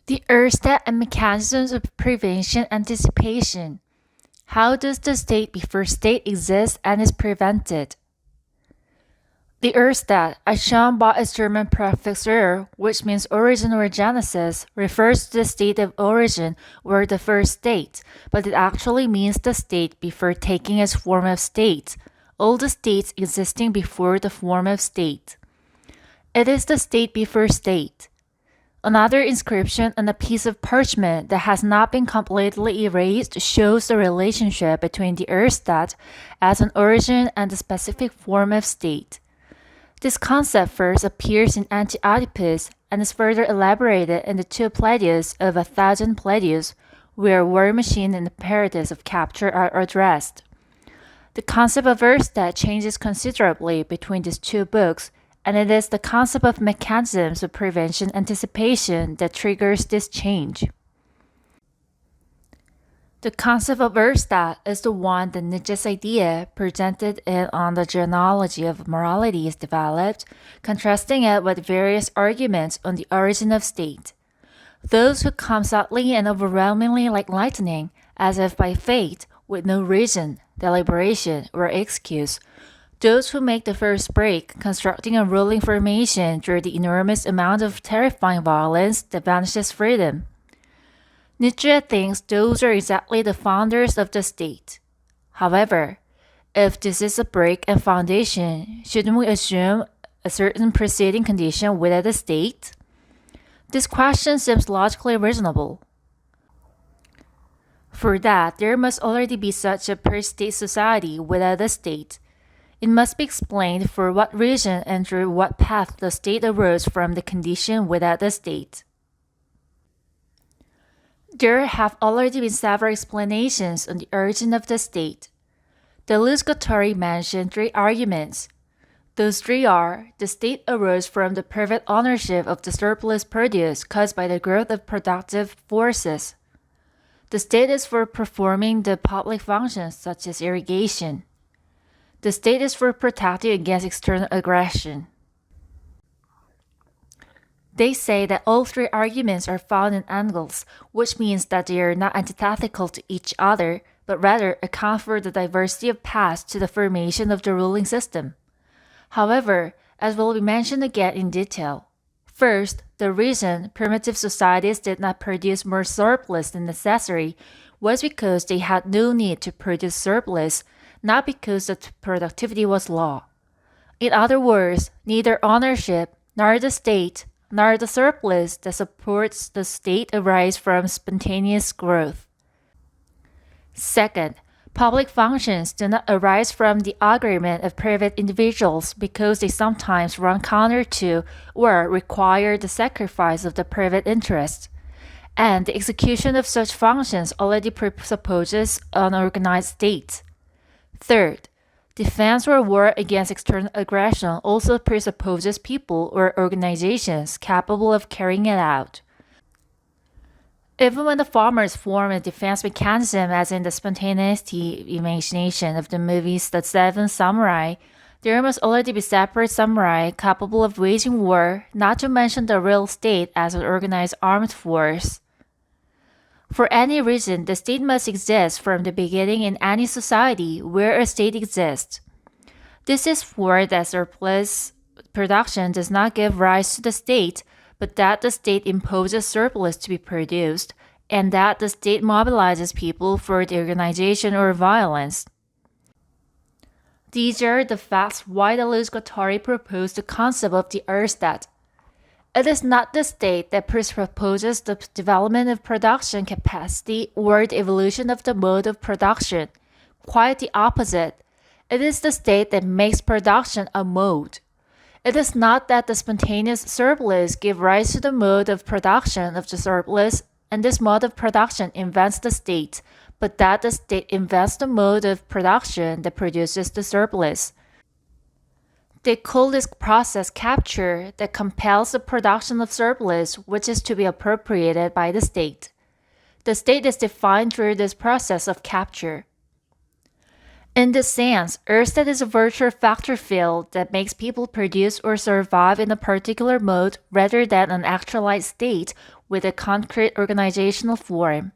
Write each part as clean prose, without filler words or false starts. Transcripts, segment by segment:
The Urstaat and mechanisms of prevention anticipation. How does the state before state exist and is prevented? The Urstaat, as shown by its German prefix Ur, which means origin or genesis, refers to the state of origin or the first state, but it actually means the state before taking its form of state, all the states existing before the form of state. It is the state before state. Another inscription on a piece of parchment that has not been completely erased shows the relationship between the Urstaat as an origin and the specific form of state. This concept first appears in Anti-Oedipus and is further elaborated in the two Plateaus of 1000 Plateaus, where war machine and imperatives of capture are addressed. The concept of Urstaat changes considerably between these two books, and it is the concept of mechanisms of prevention anticipation that triggers this change. The concept of Urstaat is the one that Nietzsche's idea, presented in On the Genealogy of Morality, is developed, contrasting it with various arguments on the origin of state. Those who come suddenly and overwhelmingly like lightning, as if by fate, with no reason, deliberation, or excuse, those who make the first break, constructing a ruling formation through the enormous amount of terrifying violence that vanishes freedom. Nietzsche thinks those are exactly the founders of the state. However, if this is a break and foundation, shouldn't we assume a certain preceding condition without the state? This question seems logically reasonable. For that, there must already be such a per-state society without the state. It must be explained for what reason and through what path the state arose from the condition without the state. There have already been several explanations on the origin of the state. Guattari mentioned three arguments. Those three are: the state arose from the private ownership of the surplus produce caused by the growth of productive forces. The state is for performing the public functions such as irrigation. The state is for protecting against external aggression. They say that all three arguments are found in angles, which means that they are not antithetical to each other, but rather account for the diversity of paths to the formation of the ruling system. However, as will be mentioned again in detail, first, the reason primitive societies did not produce more surplus than necessary was because they had no need to produce surplus, not because the productivity was law. In other words, neither ownership, nor the state, nor the surplus that supports the state arise from spontaneous growth. Second, public functions do not arise from the agreement of private individuals because they sometimes run counter to or require the sacrifice of the private interest. And the execution of such functions already presupposes an organized state. Third, defense or war against external aggression also presupposes people or organizations capable of carrying it out. Even when the farmers form a defense mechanism, as in the spontaneity imagination of the movies The Seven Samurai, there must already be separate samurai capable of waging war, not to mention the real state as an organized armed force. For any reason, the state must exist from the beginning in any society where a state exists. This is for that surplus production does not give rise to the state, but that the state imposes surplus to be produced, and that the state mobilizes people for the organization or violence. These are the facts why the Guattari proposed the concept of the Urstaat. It is not the state that presupposes the development of production capacity or the evolution of the mode of production. Quite the opposite. It is the state that makes production a mode. It is not that the spontaneous surplus gives rise to the mode of production of the surplus, and this mode of production invents the state, but that the state invents the mode of production that produces the surplus. They call this process capture that compels the production of surplus, which is to be appropriated by the state. The state is defined through this process of capture. In this sense, Urstaat is a virtual factor field that makes people produce or survive in a particular mode rather than an actualized state with a concrete organizational form.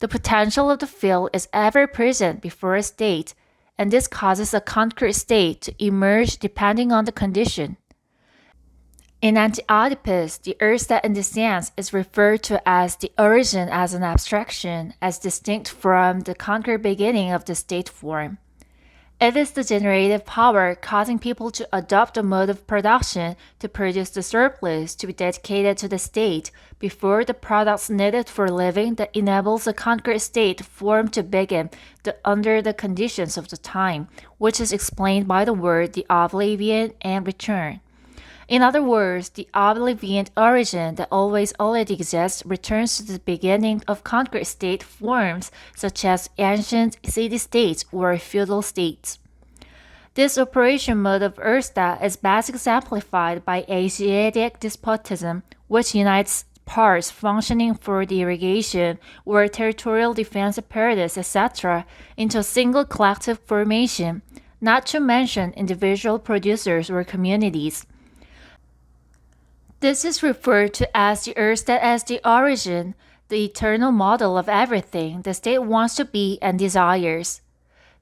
The potential of the field is ever present before a state, and this causes a concrete state to emerge depending on the condition. In Anti-Oedipus, the Urstaat in this sense is referred to as the origin as an abstraction, as distinct from the concrete beginning of the state form. It is the generative power causing people to adopt a mode of production to produce the surplus to be dedicated to the state before the products needed for living that enables a concrete state form to begin under the conditions of the time, which is explained by the word the oblivion and return. In other words, the oblivion origin that always already exists returns to the beginning of concrete state forms such as ancient city-states or feudal states. This operation mode of Urstaat is best exemplified by Asiatic despotism, which unites parts functioning for the irrigation or territorial defense apparatus, etc., into a single collective formation, not to mention individual producers or communities. This is referred to as the Urstaat as the origin, the eternal model of everything the state wants to be and desires.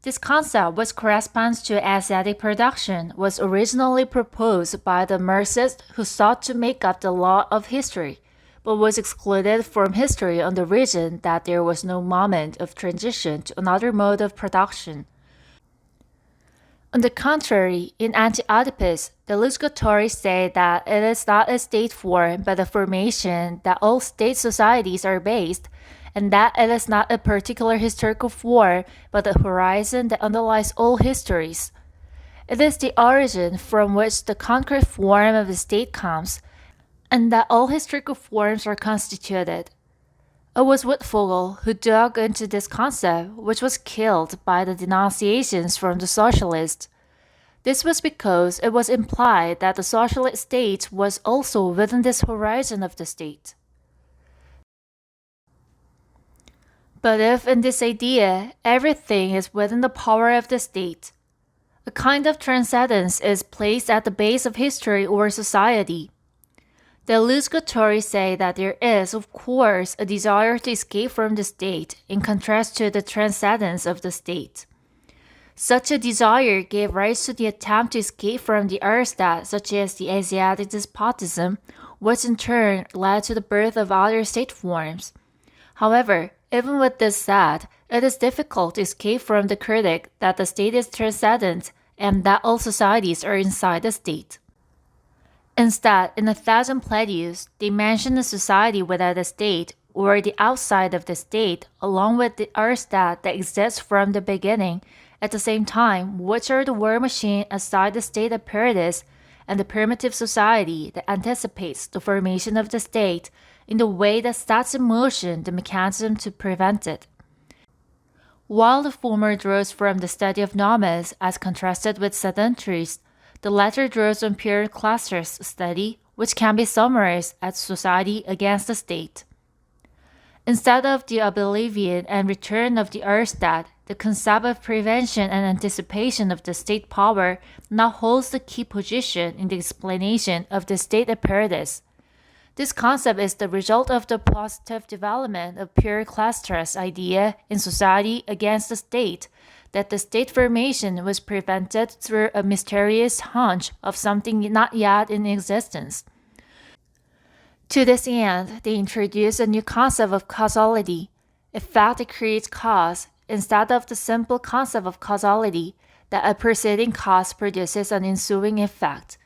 This concept, which corresponds to Asiatic production, was originally proposed by the Marxists who sought to make up the law of history, but was excluded from history on the reason that there was no moment of transition to another mode of production. On the contrary, in Anti-Oedipus, the Guattari say that it is not a state form but a formation that all state societies are based, and that it is not a particular historical form but the horizon that underlies all histories. It is the origin from which the concrete form of the state comes, and that all historical forms are constituted. It was Wittfogel who dug into this concept, which was killed by the denunciations from the socialists. This was because it was implied that the socialist state was also within this horizon of the state. But if in this idea everything is within the power of the state, a kind of transcendence is placed at the base of history or society. The Guattari say that there is, of course, a desire to escape from the state, in contrast to the transcendence of the state. Such a desire gave rise to the attempt to escape from the Urstaat, such as the Asiatic despotism, which in turn led to the birth of other state forms. However, even with this said, it is difficult to escape from the critic that the state is transcendent and that all societies are inside the state. Instead, in 1,000 Pleiades, they mention a society without a state, or the outside of the state, along with the Urstaat that exists from the beginning, at the same time, which are the war machine aside the state apparatus, and the primitive society that anticipates the formation of the state in the way that sets in motion the mechanism to prevent it. While the former draws from the study of nomads as contrasted with sedentaries, the latter draws on pure clusters study, which can be summarized as society against the state. Instead of the oblivion and return of the Urstaat, the concept of prevention and anticipation of the state power now holds the key position in the explanation of the state apparatus. This concept is the result of the positive development of pure class stress idea in society against the state, that the state formation was prevented through a mysterious hunch of something not yet in existence. To this end, they introduce a new concept of causality, a fact that creates cause, instead of the simple concept of causality, that a preceding cause produces an ensuing effect.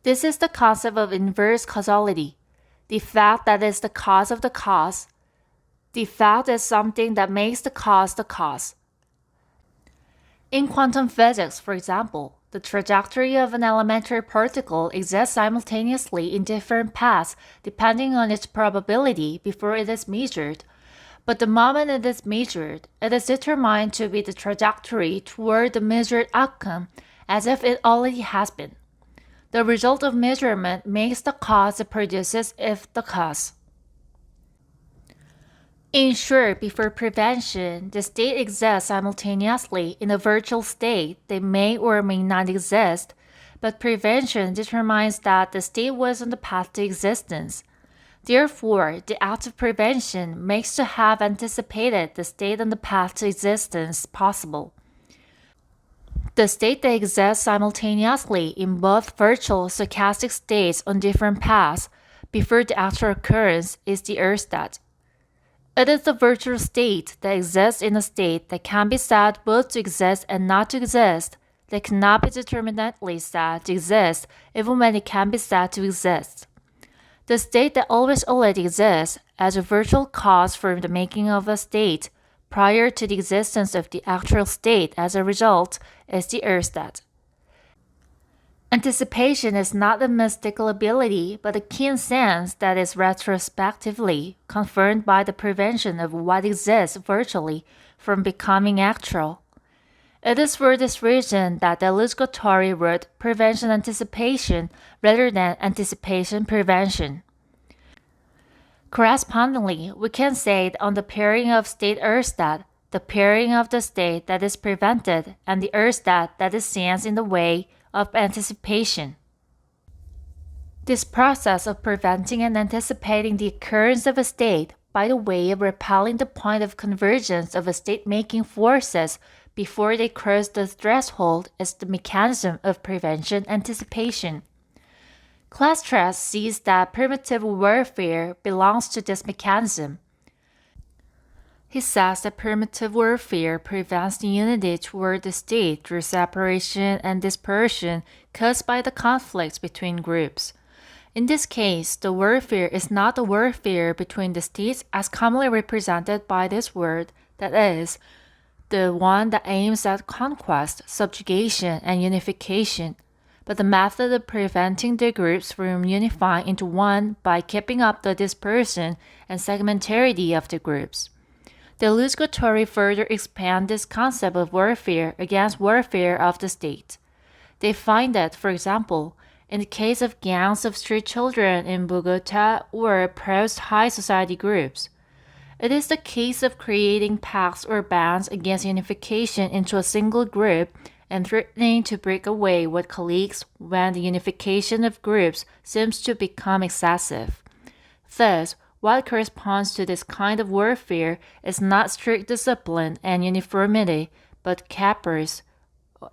This is the concept of inverse causality, the fact that is the cause of the cause. The fact is something that makes the cause the cause. In quantum physics, for example, the trajectory of an elementary particle exists simultaneously in different paths depending on its probability before it is measured. But the moment it is measured, it is determined to be the trajectory toward the measured outcome as if it already has been. The result of measurement makes the cause it produces if the cause. In short, before prevention, the state exists simultaneously in a virtual state that may or may not exist, but prevention determines that the state was on the path to existence. Therefore, the act of prevention makes to have anticipated the state on the path to existence possible. The state that exists simultaneously in both virtual stochastic states on different paths before the actual occurrence is the Urstaat. It is the virtual state that exists in a state that can be said both to exist and not to exist, that cannot be determinately said to exist even when it can be said to exist. The state that always already exists as a virtual cause for the making of a state, prior to the existence of the actual state as a result, is the Urstaat. Anticipation is not a mystical ability, but a keen sense that is retrospectively confirmed by the prevention of what exists virtually from becoming actual. It is for this reason that Deleuze Guattari wrote prevention anticipation rather than anticipation prevention. Correspondingly, we can say that on the pairing of state Urstaat, the pairing of the state that is prevented and the Urstaat that is stands in the way of anticipation. This process of preventing and anticipating the occurrence of a state by the way of repelling the point of convergence of a state-making forces before they cross the threshold is the mechanism of prevention anticipation. Class stress sees that primitive warfare belongs to this mechanism. He says that primitive warfare prevents the unity toward the state through separation and dispersion caused by the conflicts between groups. In this case, the warfare is not the warfare between the states as commonly represented by this word, that is, the one that aims at conquest, subjugation, and unification, but the method of preventing the groups from unifying into one by keeping up the dispersion and segmentarity of the groups. Deleuze Guattari further expand this concept of warfare against warfare of the state. They find that, for example, in the case of gangs of street children in Bogota or oppressed high society groups, it is the case of creating pacts or bands against unification into a single group and threatening to break away with colleagues when the unification of groups seems to become excessive. Thus, what corresponds to this kind of warfare is not strict discipline and uniformity, but caprice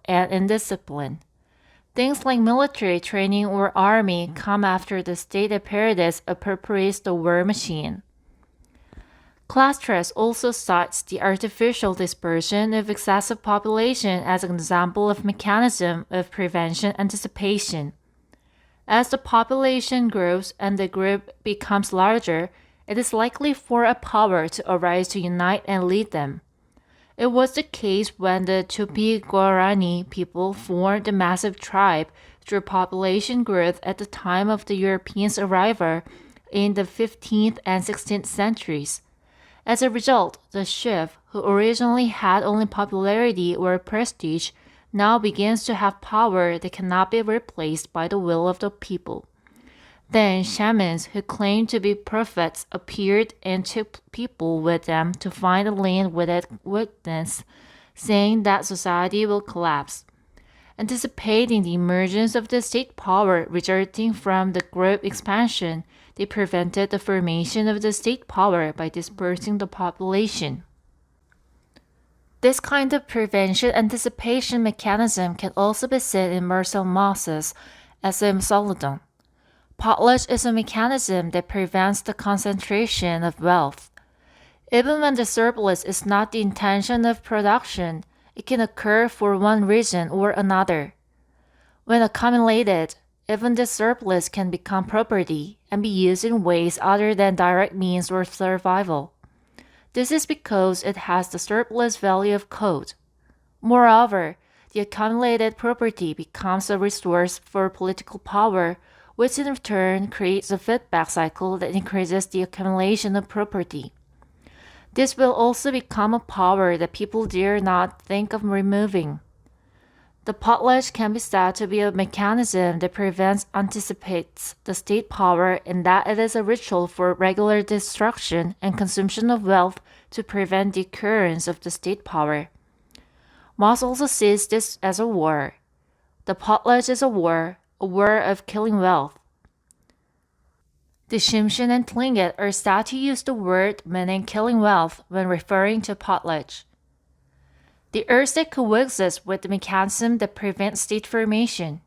and indiscipline. Things like military training or army come after the state apparatus appropriates the war machine. Class stress also cites the artificial dispersion of excessive population as an example of mechanism of prevention anticipation. As the population grows and the group becomes larger, it is likely for a power to arise to unite and lead them. It was the case when the Tupi-Guarani people formed a massive tribe through population growth at the time of the Europeans' arrival in the 15th and 16th centuries. As a result, the chief, who originally had only popularity or prestige, now begins to have power that cannot be replaced by the will of the people. Then shamans who claimed to be prophets appeared and took people with them to find a land with it witness, saying that society will collapse. Anticipating the emergence of the state power resulting from the group expansion, they prevented the formation of the state power by dispersing the population. This kind of prevention anticipation mechanism can also be seen in Marcel Mauss's essay Solidon. Potlatch is a mechanism that prevents the concentration of wealth. Even when the surplus is not the intention of production, it can occur for one reason or another. When accumulated, even the surplus can become property and be used in ways other than direct means of survival. This is because it has the surplus value of code. Moreover, the accumulated property becomes a resource for political power, which in turn creates a feedback cycle that increases the accumulation of property. This will also become a power that people dare not think of removing. The potlatch can be said to be a mechanism that anticipates the state power in that it is a ritual for regular destruction and consumption of wealth to prevent the occurrence of the state power. Moss also sees this as a war. The potlatch is a war of killing wealth. The Shimshin and Tlingit are said to use the word meaning killing wealth when referring to potlatch. The Urstaat coexists with the mechanism that prevents state formation.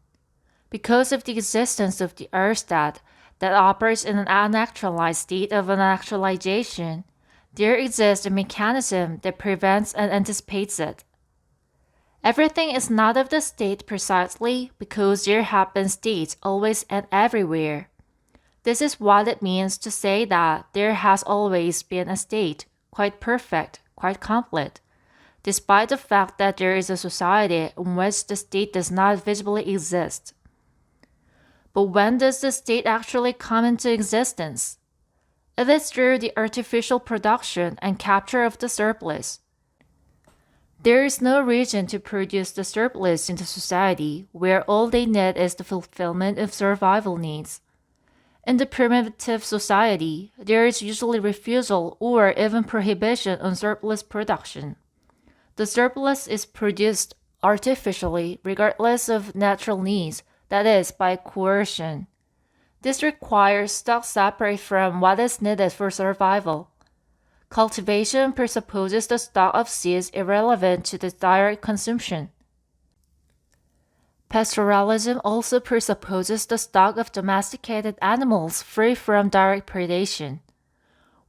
Because of the existence of the Urstaat that operates in an unactualized state of unactualization, there exists a mechanism that prevents and anticipates it. Everything is not of the state precisely because there have been states always and everywhere. This is what it means to say that there has always been a state, quite perfect, quite complete, despite the fact that there is a society in which the state does not visibly exist. But when does the state actually come into existence? It is through the artificial production and capture of the surplus. There is no reason to produce the surplus in the society where all they need is the fulfillment of survival needs. In the primitive society, there is usually refusal or even prohibition on surplus production. The surplus is produced artificially regardless of natural needs, that is, by coercion. This requires stock separate from what is needed for survival. Cultivation presupposes the stock of seeds irrelevant to the direct consumption. Pastoralism also presupposes the stock of domesticated animals free from direct predation.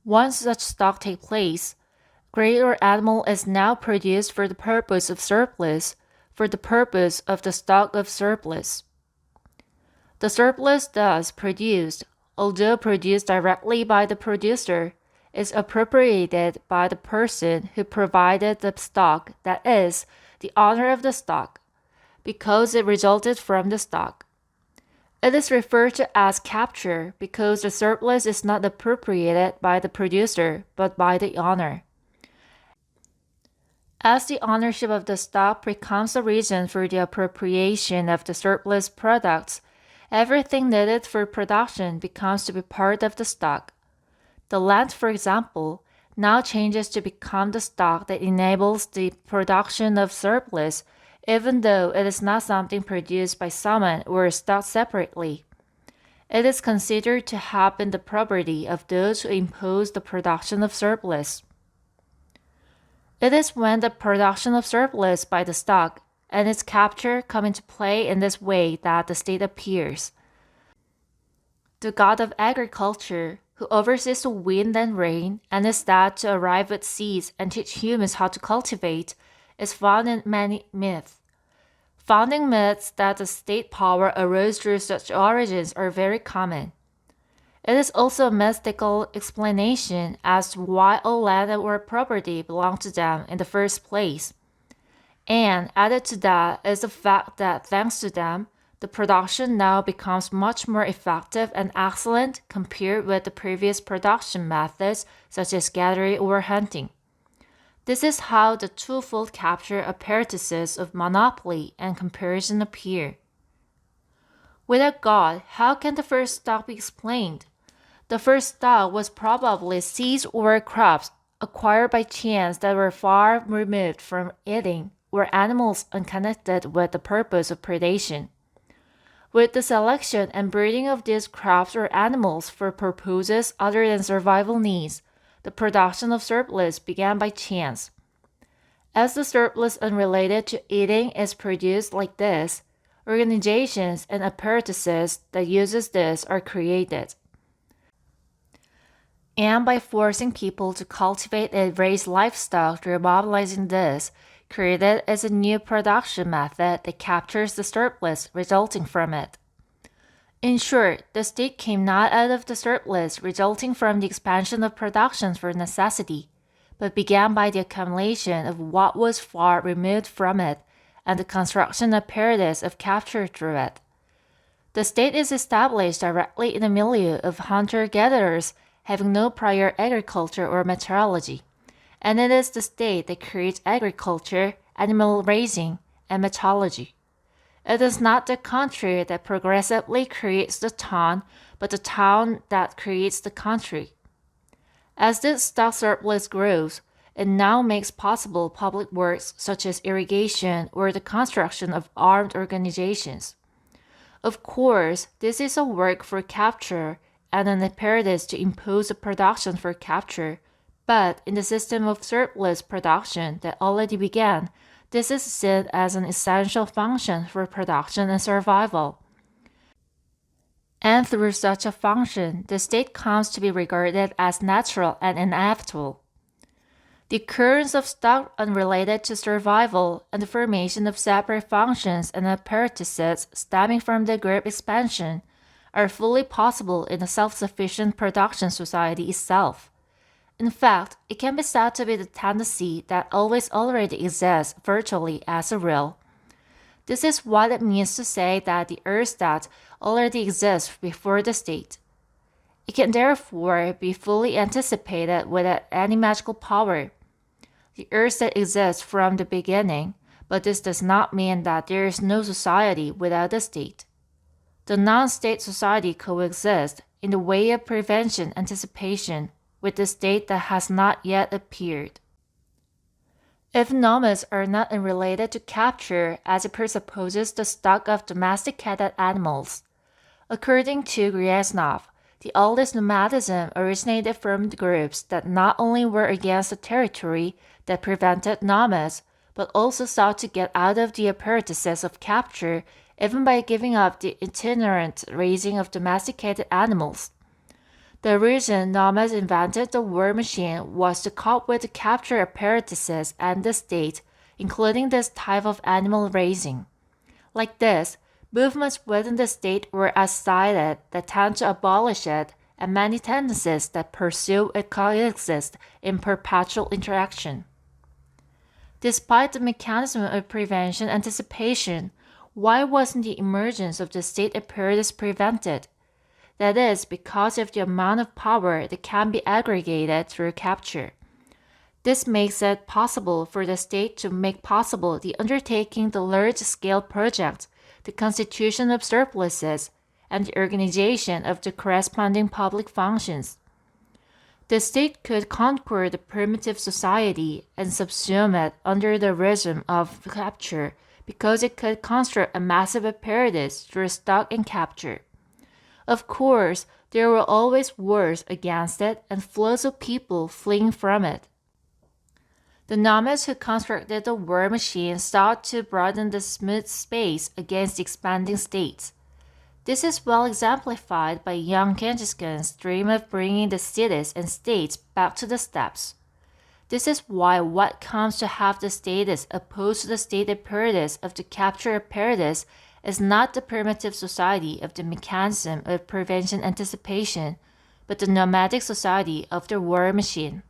Once such stock takes place, greater animal is now produced for the purpose of surplus, for the purpose of the stock of surplus. The surplus thus produced, although produced directly by the producer, is appropriated by the person who provided the stock, that is, the owner of the stock, because it resulted from the stock. It is referred to as capture because the surplus is not appropriated by the producer but by the owner. As the ownership of the stock becomes a reason for the appropriation of the surplus products, everything needed for production becomes to be part of the stock. The land, for example, now changes to become the stock that enables the production of surplus, even though it is not something produced by someone or stocked separately. It is considered to have been the property of those who impose the production of surplus. It is when the production of surplus by the stock and its capture come into play in this way that the state appears. The god of agriculture, who oversees the wind and rain and is said to arrive with seeds and teach humans how to cultivate, is found in many myths. Founding myths that the state power arose through such origins are very common. It is also a mystical explanation as to why all land or property belonged to them in the first place. And added to that is the fact that thanks to them, the production now becomes much more effective and excellent compared with the previous production methods such as gathering or hunting. This is how the twofold capture apparatuses of monopoly and comparison appear. Without God, how can the first stock be explained? The first stock was probably seeds or crops acquired by chance that were far removed from eating, or animals unconnected with the purpose of predation. With the selection and breeding of these crops or animals for purposes other than survival needs, the production of surplus began by chance. As the surplus unrelated to eating is produced like this, organizations and apparatuses that uses this are created. And by forcing people to cultivate and raise livestock through mobilizing this, created is a new production method that captures the surplus resulting from it. In short, the state came not out of the surplus resulting from the expansion of production for necessity, but began by the accumulation of what was far removed from it and the construction apparatus of capture through it. The state is established directly in the milieu of hunter-gatherers having no prior agriculture or meteorology, and it is the state that creates agriculture, animal raising, and metallurgy. It is not the country that progressively creates the town, but the town that creates the country. As this stock surplus grows, it now makes possible public works such as irrigation or the construction of armed organizations. Of course, this is a work for capture and an imperative to impose a production for capture, but in the system of surplus production that already began, this is seen as an essential function for production and survival. And through such a function, the state comes to be regarded as natural and inevitable. The occurrence of stock unrelated to survival and the formation of separate functions and apparatuses stemming from the group expansion are fully possible in a self-sufficient production society itself. In fact, it can be said to be the tendency that always already exists virtually as a rule. This is what it means to say that the Urstaat already exists before the state. It can therefore be fully anticipated without any magical power. The Urstaat exists from the beginning, but this does not mean that there is no society without the state. The non-state society coexists in the way of prevention anticipation with the state that has not yet appeared. If nomads are not unrelated to capture as it presupposes the stock of domesticated animals, according to Gryaznov, the oldest nomadism originated from the groups that not only were against the territory that prevented nomads, but also sought to get out of the apparatuses of capture even by giving up the itinerant raising of domesticated animals. The reason nomads invented the war machine was to cope with the capture apparatuses and the state, including this type of animal raising. Like this, movements within the state were as-sided that tend to abolish it, and many tendencies that pursue it coexist in perpetual interaction. Despite the mechanism of prevention anticipation, why wasn't the emergence of the state apparatus prevented? That is, because of the amount of power that can be aggregated through capture. This makes it possible for the state to make possible the undertaking the large-scale project, the constitution of surpluses, and the organization of the corresponding public functions. The state could conquer the primitive society and subsume it under the regime of capture because it could construct a massive apparatus through stock and capture. Of course, there were always wars against it and flows of people fleeing from it. The nomads who constructed the war machine sought to broaden the smooth space against the expanding states. This is well exemplified by young Jeongjin's dream of bringing the cities and states back to the steppes. This is why what comes to have the status opposed to the state apparatus of the capture apparatus is not the primitive society of the mechanism of prevention anticipation, but the nomadic society of the war machine.